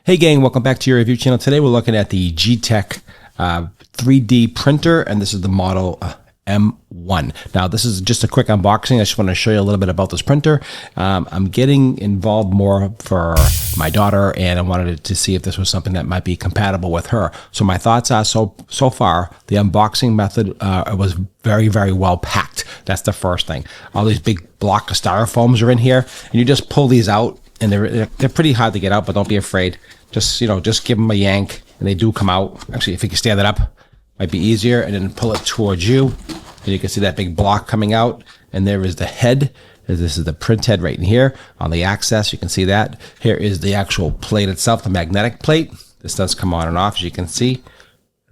Hey gang, welcome back to your review channel. Today we're looking at the GeeeTech 3D printer, and this is the model M1. Now this is just a quick unboxing. I just want to show you a little bit about this printer. I'm getting involved more for my daughter, and I wanted to see if this was something that might be compatible with her. So my thoughts are, so far, the unboxing method was very, very well packed. That's the first thing. All these big block of styrofoams are in here, and you just pull these out. And they're pretty hard to get out, but don't be afraid. Just give them a yank, and they do come out. Actually, if you can stand it up, might be easier. And then pull it towards you, and you can see that big block coming out. And there is the head. This is the print head right in here on the access. You can see that. Here is the actual plate itself, the magnetic plate. This does come on and off, as you can see.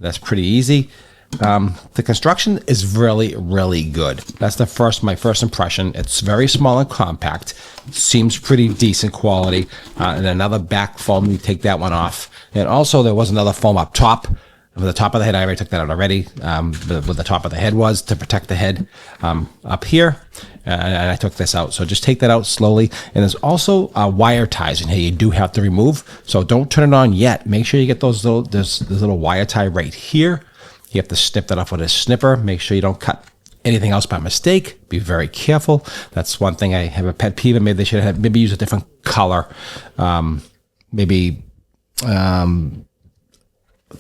That's pretty easy. The construction is really, really good. That's my first impression. It's very small and compact. Seems pretty decent quality. And another back foam, you take that one off. And also there was another foam up top. With the top of the head, I already took that out already. What the top of the head was to protect the head up here. And I took this out. So just take that out slowly. And there's also wire ties in here you do have to remove. So don't turn it on yet. Make sure you get those little wire tie right here. You have to snip that off with a snipper. Make sure you don't cut anything else by mistake. Be very careful. That's one thing I have a pet peeve. Maybe they should have use a different color. Maybe to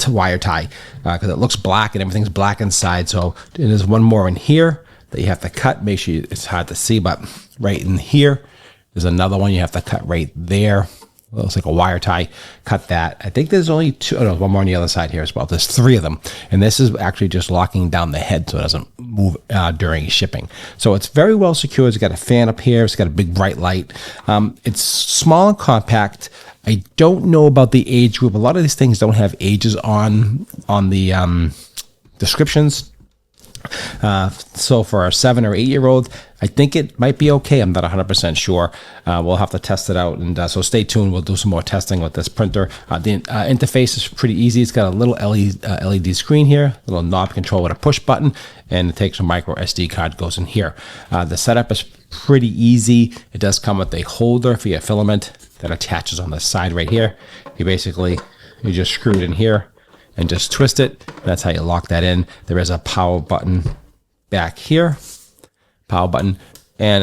wire tie, because it looks black and everything's black inside. So there's one more in here that you have to cut. Make sure it's hard to see, but right in here, there's another one you have to cut right there. It looks like a wire tie. Cut that. I think there's only two. Oh no, one more on the other side here as well. There's three of them, and this is actually just locking down the head so it doesn't move during shipping. So it's very well secured. It's got a fan up here. It's got a big bright light. It's small and compact. I don't know about the age group. A lot of these things don't have ages on the descriptions. So for a 7 or 8 year old, I think it might be okay. I'm not 100% sure. We'll have to test it out, and so stay tuned. We'll do some more testing with this printer. The interface is pretty easy. It's got a little LED screen here, a little knob control with a push button, and it takes a micro SD card, goes in here. The setup is pretty easy. It does come with a holder for your filament that attaches on the side right here. You just screw it in here and just twist it. That's how you lock that in. There is a power button back here, and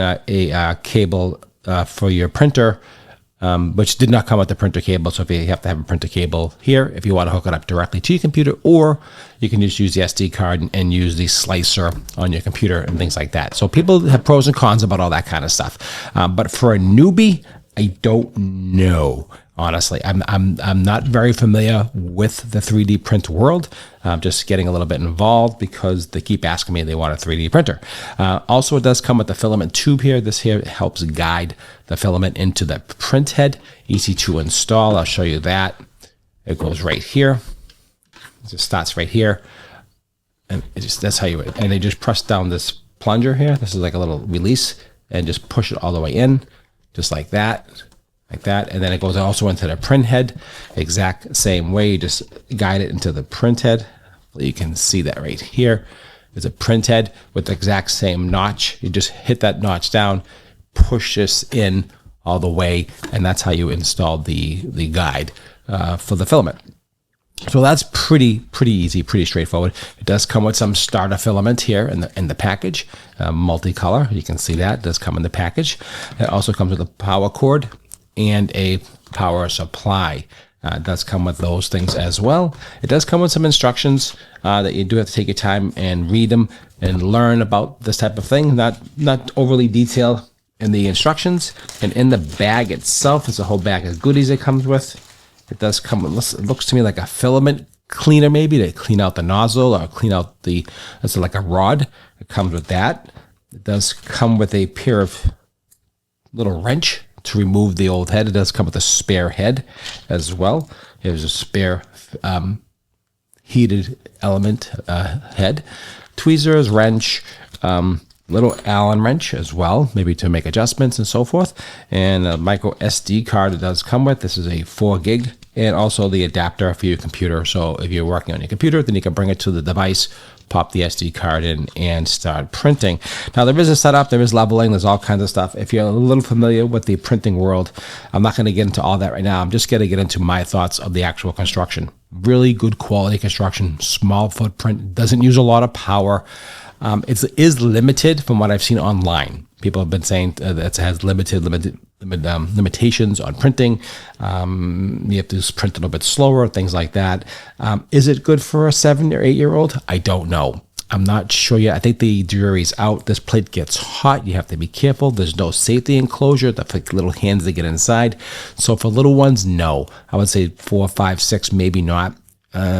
a cable for your printer, which did not come with the printer cable. So if you have to have a printer cable here, if you want to hook it up directly to your computer, or you can just use the SD card and use the slicer on your computer and things like that. So people have pros and cons about all that kind of stuff. But for a newbie, I don't know. Honestly, I'm not very familiar with the 3D print world. I'm just getting a little bit involved because they keep asking me if they want a 3D printer. Also, it does come with the filament tube here. This here helps guide the filament into the print head. Easy to install. I'll show you that. It goes right here. It just starts right here, and that's how you. And they just press down this plunger here. This is like a little release, and just push it all the way in, just like that. Like that, and then it goes also into the print head, exact same way. You just guide it into the print head. You can see that right here. There's a print head with the exact same notch. You just hit that notch down, push this in all the way, and that's how you install the guide for the filament. So that's pretty easy, pretty straightforward. It does come with some starter filament here in the package, multicolor. You can see that. It does come in the package. It also comes with a power cord and a power supply. It does come with those things as well. It does come with some instructions that you do have to take your time and read them and learn about this type of thing. Not overly detailed in the instructions. And in the bag itself, there's a whole bag of goodies it comes with. It does come with, it looks to me like a filament cleaner, maybe to clean out the nozzle or clean out it's like a rod. It comes with that. It does come with a pair of little wrench to remove the old head. It does come with a spare head as well. Here's a spare heated element head. Tweezers, wrench, little Allen wrench as well, maybe to make adjustments and so forth. And a micro SD card it does come with. This is a 4 gig. And also the adapter for your computer. So if you're working on your computer, then you can bring it to the device, pop the SD card in, and start printing. Now there is a setup, there is leveling, there's all kinds of stuff. If you're a little familiar with the printing world, I'm not going to get into all that right now. I'm just going to get into my thoughts of the actual construction. Really good quality construction, small footprint, doesn't use a lot of power. It is limited from what I've seen online. People have been saying that it has limitations on printing. You have to print a little bit slower, things like that. Is it good for a 7 or 8 year old? I don't know. I'm not sure yet. I think the jury's out. This plate gets hot. You have to be careful. There's no safety enclosure. The little hands that get inside. So for little ones, no. I would say 4, 5, 6, maybe not.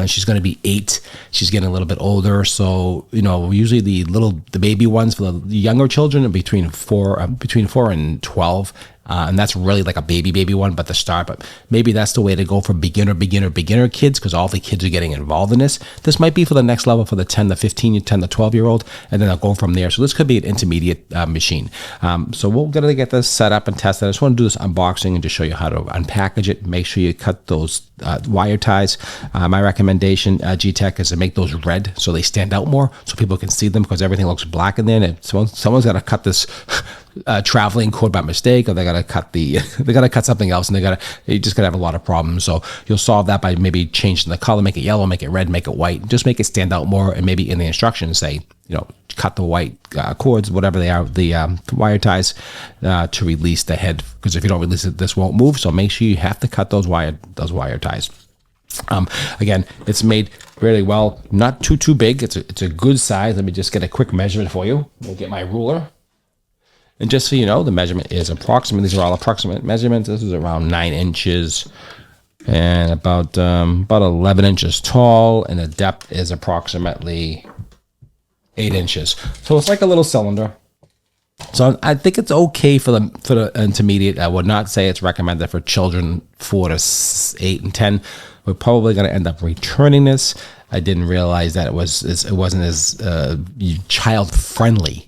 She's going to be 8. She's getting a little bit older. So, usually the baby ones for the younger children are between 4 and 12. And that's really like a baby one, but the start. But maybe that's the way to go for beginner kids, because all the kids are getting involved in this. This might be for the next level for the 10 to 15, 10 to 12 year old, and then I'll go from there. So this could be an intermediate machine. So we're going to get this set up and tested. I just want to do this unboxing and just show you how to unpackage it. Make sure you cut those wire ties. My recommendation, GeeeTech, is to make those red so they stand out more, so people can see them, because everything looks black in there. And someone's got to cut this traveling cord by mistake, or they gotta cut something else, and you're just gonna have a lot of problems. So you'll solve that by maybe changing the color, make it yellow, make it red, make it white, just make it stand out more. And maybe in the instructions say, cut the white cords, whatever they are, the wire ties, to release the head, because if you don't release it, this won't move. So make sure you have to cut those wire ties. Again, it's made really well, not too big. It's a good size. Let me just get a quick measurement for you. We'll get my ruler. And just so you know, the measurement is approximate. These are all approximate measurements. This is around 9 inches and about 11 inches tall, and the depth is approximately 8 inches. So it's like a little cylinder. So I think it's okay for the intermediate. I would not say it's recommended for children 4 to 8 and 10. We're probably going to end up returning this. I didn't realize that it wasn't as child friendly.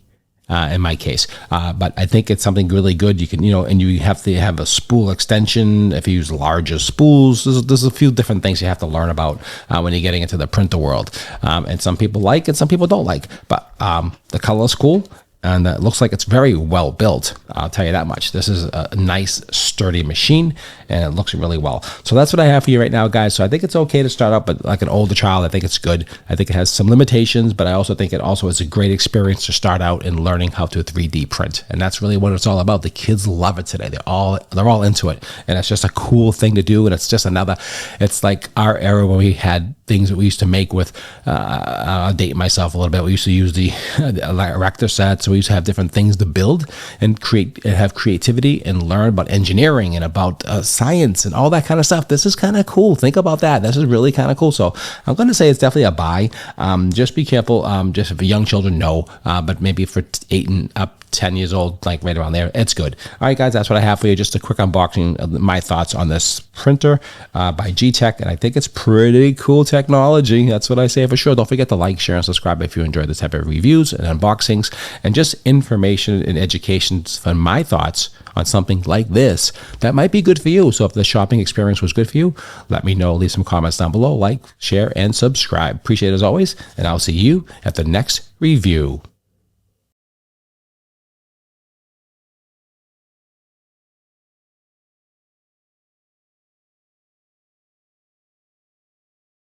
In my case, but I think it's something really good. You can, and you have to have a spool extension if you use larger spools. There's a few different things you have to learn about when you're getting into the printer world. And some people like it, some people don't like. But the color is cool, and it looks like it's very well built. I'll tell you that much. This is a nice, sturdy machine, and it looks really well. So that's what I have for you right now, guys. So I think it's okay to start out, but like an older child, I think it's good. I think it has some limitations, but I also think it also is a great experience to start out in learning how to 3D print. And that's really what it's all about. The kids love it today. They're all into it, and it's just a cool thing to do. And it's just it's like our era when we had things that we used to make with, I'll date myself a little bit. We used to use the erector sets. So we used to have different things to build and create, and have creativity and learn about engineering and about science and all that kind of stuff. This is kind of cool. Think about that. This is really kind of cool. So I'm going to say it's definitely a buy. Just be careful. Just for young children, no. But maybe for 8 and up, 10 years old, like right around there, it's good. All right, guys, that's what I have for you. Just a quick unboxing of my thoughts on this printer by GeeeTech, and I think it's pretty cool technology. That's what I say for sure. Don't forget to like, share, and subscribe if you enjoy this type of reviews and unboxings and just information and education from my thoughts on something like this that might be good for you. So if the shopping experience was good for you, let me know. Leave some comments down below. Like, share, and subscribe. Appreciate it as always, and I'll see you at the next review.